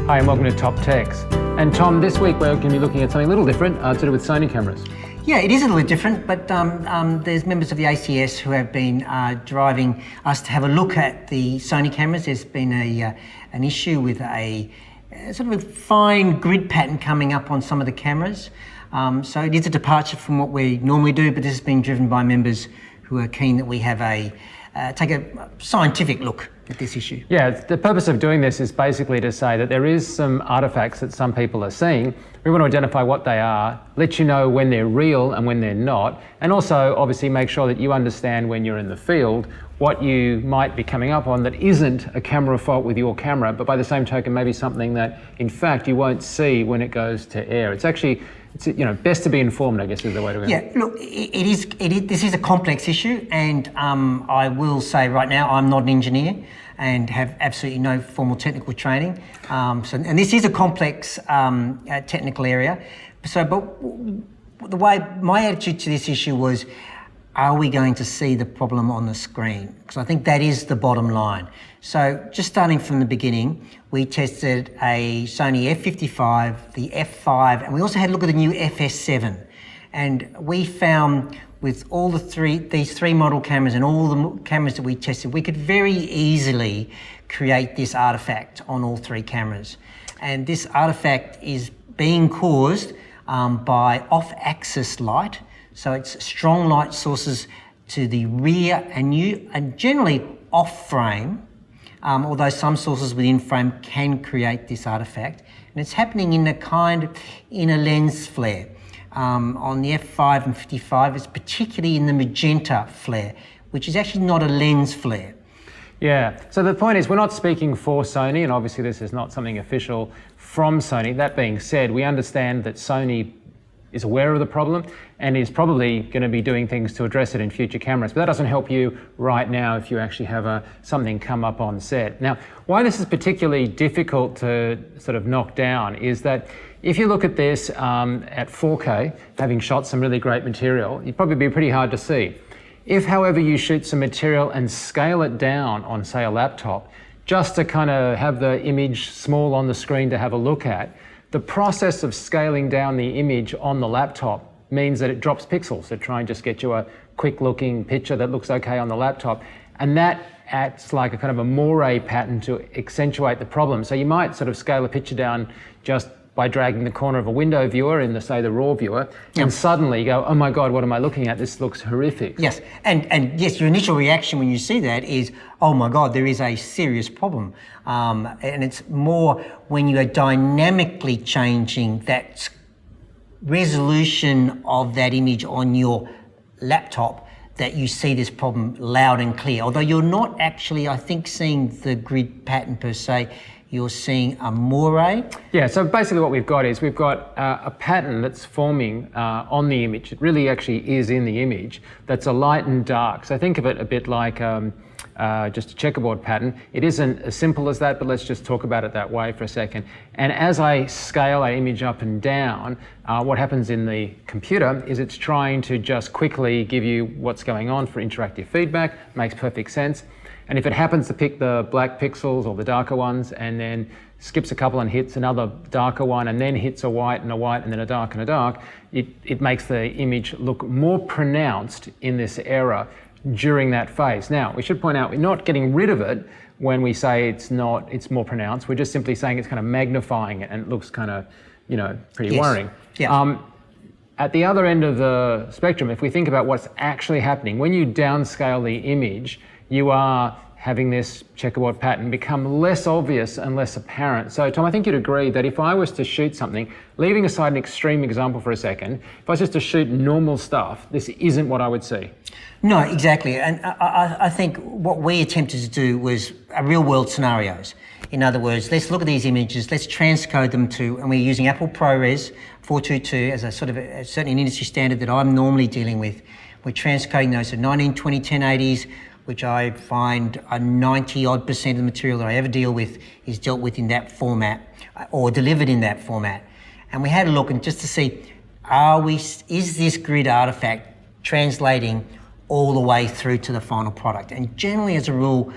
Hi and welcome to TopTech. And Tom, this week we're going to be looking at something a little different to do with Sony cameras. Yeah, it is a little bit different, but there's members of the ACS who have been driving us to have a look at the Sony cameras. There's been an issue with a sort of a fine grid pattern coming up on some of the cameras. So it is a departure from what we normally do, but this has been driven by members who are keen that we have take a scientific look at this issue. Yeah, the purpose of doing this is basically to say that there is some artifacts that some people are seeing. We want to identify what they are, let you know when they're real and when they're not, and also obviously make sure that you understand when you're in the field what you might be coming up on that isn't a camera fault with your camera, but by the same token maybe something that in fact you won't see when it goes to air. It's best to be informed, I guess, is the way to go. Yeah, look, this is a complex issue, and I will say right now I'm not an engineer and have absolutely no formal technical training. And this is a complex technical area. But the way my attitude to this issue was, are we going to see the problem on the screen? Because I think that is the bottom line. So just starting from the beginning, we tested a Sony F55, the F5, and we also had a look at the new FS7. And we found with all these three model cameras and all the cameras that we tested, we could very easily create this artifact on all three cameras. And this artifact is being caused by off-axis light. So it's strong light sources to the rear and generally off frame, although some sources within frame can create this artifact. And it's happening in a lens flare. On the F5 and 55, it's particularly in the magenta flare, which is actually not a lens flare. Yeah, so the point is we're not speaking for Sony, and obviously this is not something official from Sony. That being said, we understand that Sony is aware of the problem and is probably going to be doing things to address it in future cameras. But that doesn't help you right now if you actually have something come up on set. Now, why this is particularly difficult to sort of knock down is that if you look at this at 4K, having shot some really great material, it'd probably be pretty hard to see. If, however, you shoot some material and scale it down on, say, a laptop, just to kind of have the image small on the screen to have a look at, the process of scaling down the image on the laptop means that it drops pixels to try and just get you a quick looking picture that looks okay on the laptop. And that acts like a kind of a moire pattern to accentuate the problem. So you might sort of scale a picture down just by dragging the corner of a window viewer in say the raw viewer, and suddenly you go, oh my God, what am I looking at? This looks horrific. Yes, and yes, your initial reaction when you see that is, oh my God, there is a serious problem. And it's more when you are dynamically changing that resolution of that image on your laptop that you see this problem loud and clear. Although you're not actually, I think, seeing the grid pattern per se, you're seeing a moire. Yeah, so basically what we've got is we've got a pattern that's forming on the image. It really actually is in the image. That's a light and dark. So think of it a bit like just a checkerboard pattern. It isn't as simple as that, but let's just talk about it that way for a second. And as I scale our image up and down, what happens in the computer is it's trying to just quickly give you what's going on for interactive feedback. Makes perfect sense. And if it happens to pick the black pixels or the darker ones and then skips a couple and hits another darker one and then hits a white and then a dark and a dark, it makes the image look more pronounced in this error during that phase. Now, we should point out we're not getting rid of it when we say it's more pronounced. We're just simply saying it's kind of magnifying it and it looks kind of, pretty worrying. Yeah. At the other end of the spectrum, if we think about what's actually happening, when you downscale the image, you are having this checkerboard pattern become less obvious and less apparent. So Tom, I think you'd agree that if I was to shoot something, leaving aside an extreme example for a second, if I was just to shoot normal stuff, this isn't what I would see. No, exactly. And I think what we attempted to do was real world scenarios. In other words, let's look at these images, let's transcode them to, and we're using Apple ProRes 422 as a sort of certainly an industry standard that I'm normally dealing with. We're transcoding those to 1920 1080s, which I find a 90-odd% of the material that I ever deal with is dealt with in that format or delivered in that format. And we had a look and just to see, is this grid artifact translating all the way through to the final product? And generally, as a rule,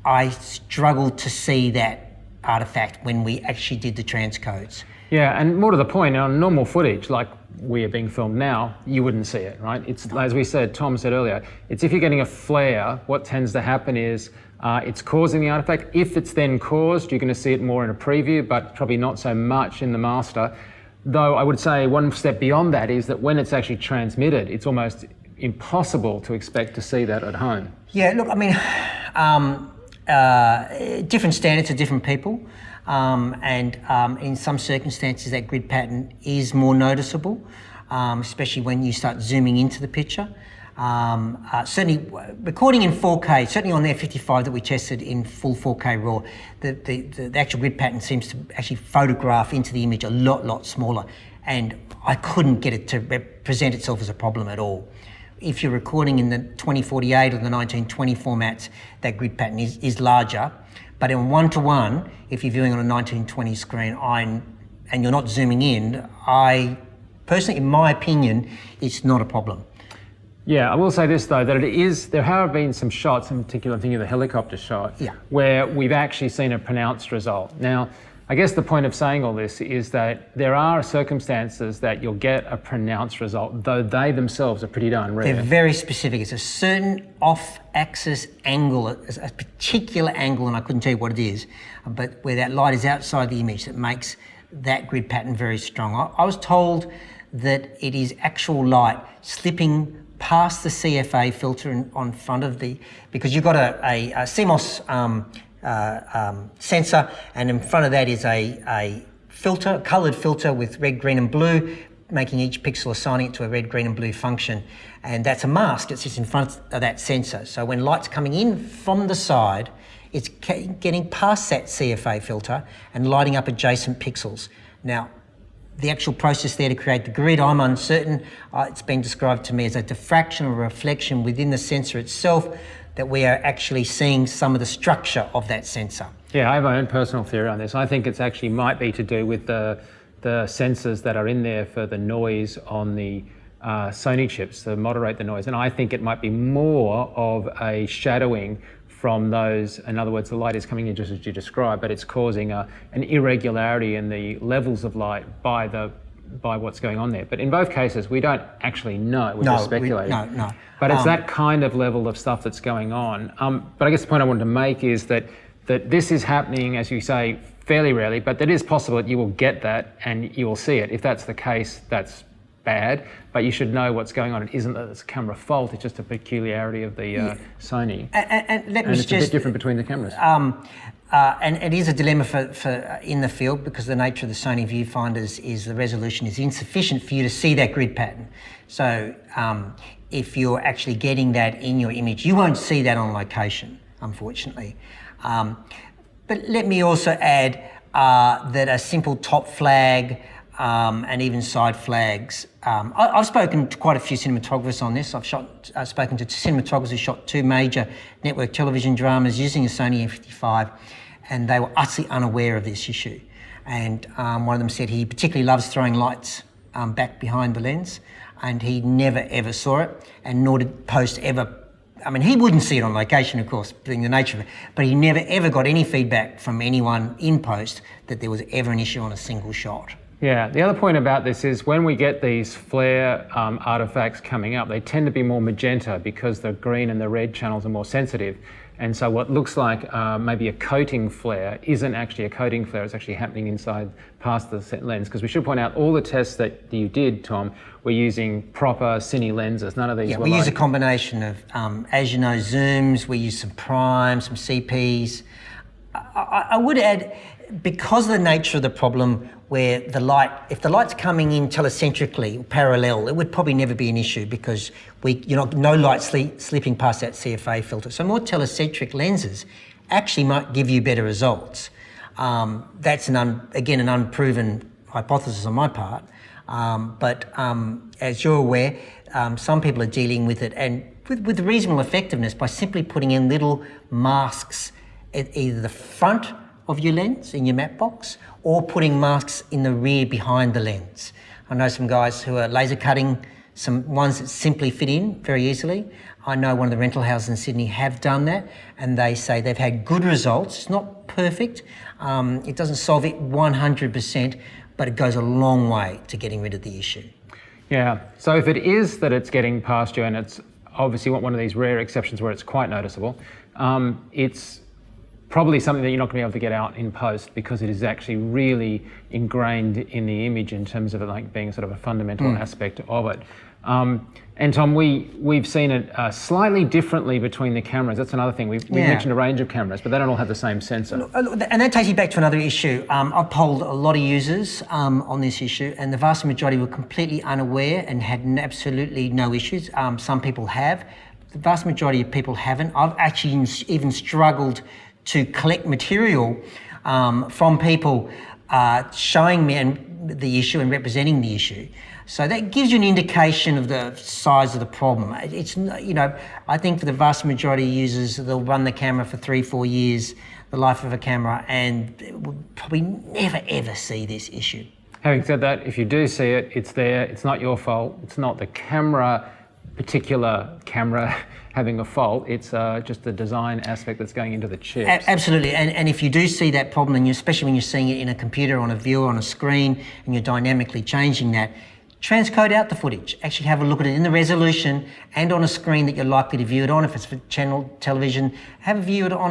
I struggle to see that artifact when we actually did the transcodes. Yeah, and more to the point, on normal footage, like we are being filmed now, you wouldn't see it, right? It's, as we said, Tom said earlier, it's if you're getting a flare, what tends to happen is it's causing the artifact. If it's then caused, you're going to see it more in a preview, but probably not so much in the master. Though I would say one step beyond that is that when it's actually transmitted, it's almost impossible to expect to see that at home. Yeah, look, I mean, different standards for different people. In some circumstances that grid pattern is more noticeable, especially when you start zooming into the picture. Certainly recording in 4K, certainly on the F55 that we tested in full 4K RAW, the actual grid pattern seems to actually photograph into the image a lot smaller, and I couldn't get it to present itself as a problem at all. If you're recording in the 2048 or the 1920 formats, that grid pattern is larger. But in 1:1, if you're viewing on a 1920 screen and you're not zooming in, I personally, in my opinion, it's not a problem. Yeah, I will say this though, that there have been some shots, in particular I'm thinking of the helicopter shot, yeah, where we've actually seen a pronounced result. Now, I guess the point of saying all this is that there are circumstances that you'll get a pronounced result, though they themselves are pretty darn rare. They're very specific. It's a certain off-axis angle, a particular angle, and I couldn't tell you what it is, but where that light is outside the image that makes that grid pattern very strong. I was told that it is actual light slipping past the CFA filter on front of because you've got a CMOS sensor, and in front of that is a filter, a coloured filter with red, green and blue, making each pixel assigning it to a red, green and blue function. And that's a mask that sits in front of that sensor. So when light's coming in from the side, it's getting past that CFA filter and lighting up adjacent pixels. Now, the actual process there to create the grid, I'm uncertain. It's been described to me as a diffraction or reflection within the sensor itself, that we are actually seeing some of the structure of that sensor. Yeah, I have my own personal theory on this. I think it's actually might be to do with the sensors that are in there for the noise on the Sony chips to moderate the noise. And I think it might be more of a shadowing from those. In other words, the light is coming in just as you described, but it's causing an irregularity in the levels of light by what's going on there. But in both cases, we don't actually know. We're just speculating. No. But it's that kind of level of stuff that's going on. But I guess the point I wanted to make is that this is happening, as you say, fairly rarely, but it is possible that you will get that and you will see it. If that's the case, that's bad, but you should know what's going on. It isn't that it's a camera fault, it's just a peculiarity of the Sony. And it's a bit different between the cameras. And it is a dilemma for in the field, because the nature of the Sony viewfinders is the resolution is insufficient for you to see that grid pattern. So if you're actually getting that in your image, you won't see that on location, unfortunately. But let me also add that a simple top flag and even side flags. I've spoken to quite a few cinematographers on this. I've spoken to cinematographers who shot 2 major network television dramas using a Sony F55, and they were utterly unaware of this issue. And one of them said he particularly loves throwing lights back behind the lens, and he never ever saw it, and nor did post ever. I mean, he wouldn't see it on location, of course, being the nature of it, but he never ever got any feedback from anyone in post that there was ever an issue on a single shot. Yeah, the other point about this is when we get these flare artifacts coming up, they tend to be more magenta because the green and the red channels are more sensitive. And so what looks like maybe a coating flare isn't actually a coating flare, it's actually happening inside past the lens. Because we should point out all the tests that you did, Tom, were using proper cine lenses. None of these were we use a combination of, as you know, zooms, we use some primes, some CPs. I would add, because of the nature of the problem where the light, if the light's coming in telecentrically, parallel, it would probably never be an issue because no light slipping past that CFA filter. So more telecentric lenses actually might give you better results. That's again an unproven hypothesis on my part. But as you're aware, some people are dealing with it and with reasonable effectiveness by simply putting in little masks at either the front of your lens in your matte box or putting masks in the rear behind the lens. I know some guys who are laser cutting some ones that simply fit in very easily. I know one of the rental houses in Sydney have done that, and they say they've had good results. It's not perfect. It doesn't solve it 100%, but it goes a long way to getting rid of the issue. Yeah, so if it is that it's getting past you, and it's obviously one of these rare exceptions where it's quite noticeable, it's probably something that you're not going to be able to get out in post, because it is actually really ingrained in the image in terms of it like being sort of a fundamental aspect of it. And Tom, we've seen it slightly differently between the cameras. That's another thing. We mentioned a range of cameras, but they don't all have the same sensor. And that takes me back to another issue. I've polled a lot of users on this issue, and the vast majority were completely unaware and had absolutely no issues. Some people have. The vast majority of people haven't. I've actually even struggled to collect material from people showing me the issue and representing the issue. So that gives you an indication of the size of the problem. It's, you know, I think for the vast majority of users, they'll run the camera for 3-4 years, the life of a camera, and will probably never ever see this issue. Having said that, if you do see it, it's there. It's not your fault. It's not the particular camera having a fault. It's just the design aspect that's going into the chips. Absolutely, and if you do see that problem, and especially when you're seeing it in a computer, on a viewer, on a screen, and you're dynamically changing that, transcode out the footage. Actually have a look at it in the resolution and on a screen that you're likely to view it on. If it's for channel television, have a view it on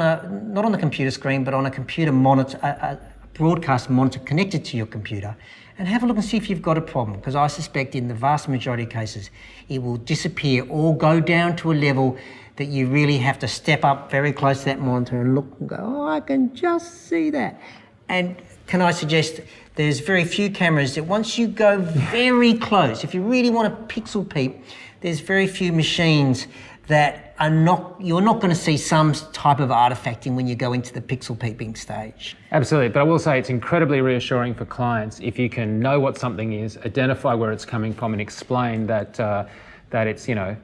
not on the computer screen, but on a computer monitor, a broadcast monitor connected to your computer, and have a look and see if you've got a problem, because I suspect in the vast majority of cases it will disappear or go down to a level that you really have to step up very close to that monitor and look and go, oh, I can just see that. And can I suggest there's very few cameras that once you go very close, if you really want to pixel peep, there's very few machines that are you're not going to see some type of artifacting when you go into the pixel peeping stage. Absolutely, but I will say it's incredibly reassuring for clients if you can know what something is, identify where it's coming from, and explain that it's, you know,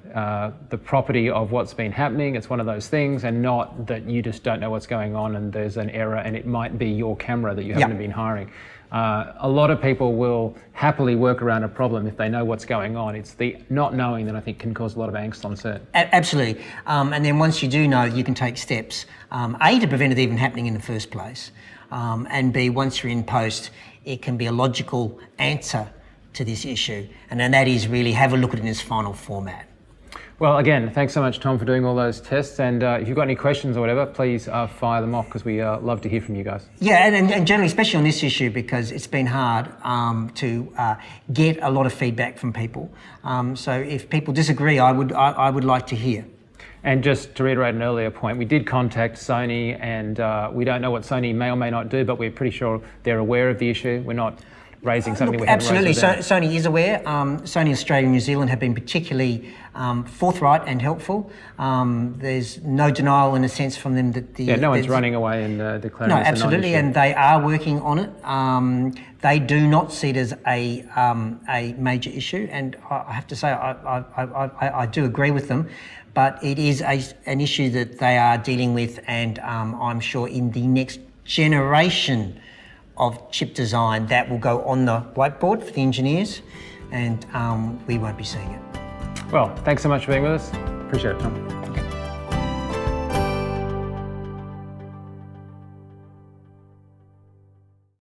the property of what's been happening. It's one of those things, and not that you just don't know what's going on and there's an error and it might be your camera that you haven't been hiring. A lot of people will happily work around a problem if they know what's going on. It's the not knowing that I think can cause a lot of angst on set. Absolutely. And then once you do know, you can take steps, A, to prevent it even happening in the first place, and B, once you're in post, it can be a logical answer to this issue. And then that is really have a look at it in its final format. Well, again, thanks so much, Tom, for doing all those tests. And if you've got any questions or whatever, please fire them off, because we love to hear from you guys. Yeah, and generally, especially on this issue, because it's been hard to get a lot of feedback from people. So if people disagree, I would like to hear. And just to reiterate an earlier point, we did contact Sony, and we don't know what Sony may or may not do, but we're pretty sure they're aware of the issue. We're not raising something we haven't raised. Absolutely, Sony is aware. Sony Australia and New Zealand have been particularly forthright and helpful. There's no denial in a sense from them that no one's running away and declaring no, it's a absolutely, non-issue. and they are working on it. They do not see it as a major issue, and I have to say I do agree with them. But it is an issue that they are dealing with, and I'm sure in the next generation of chip design that will go on the whiteboard for the engineers, and we won't be seeing it. Well, thanks so much for being with us. Appreciate it, Tom.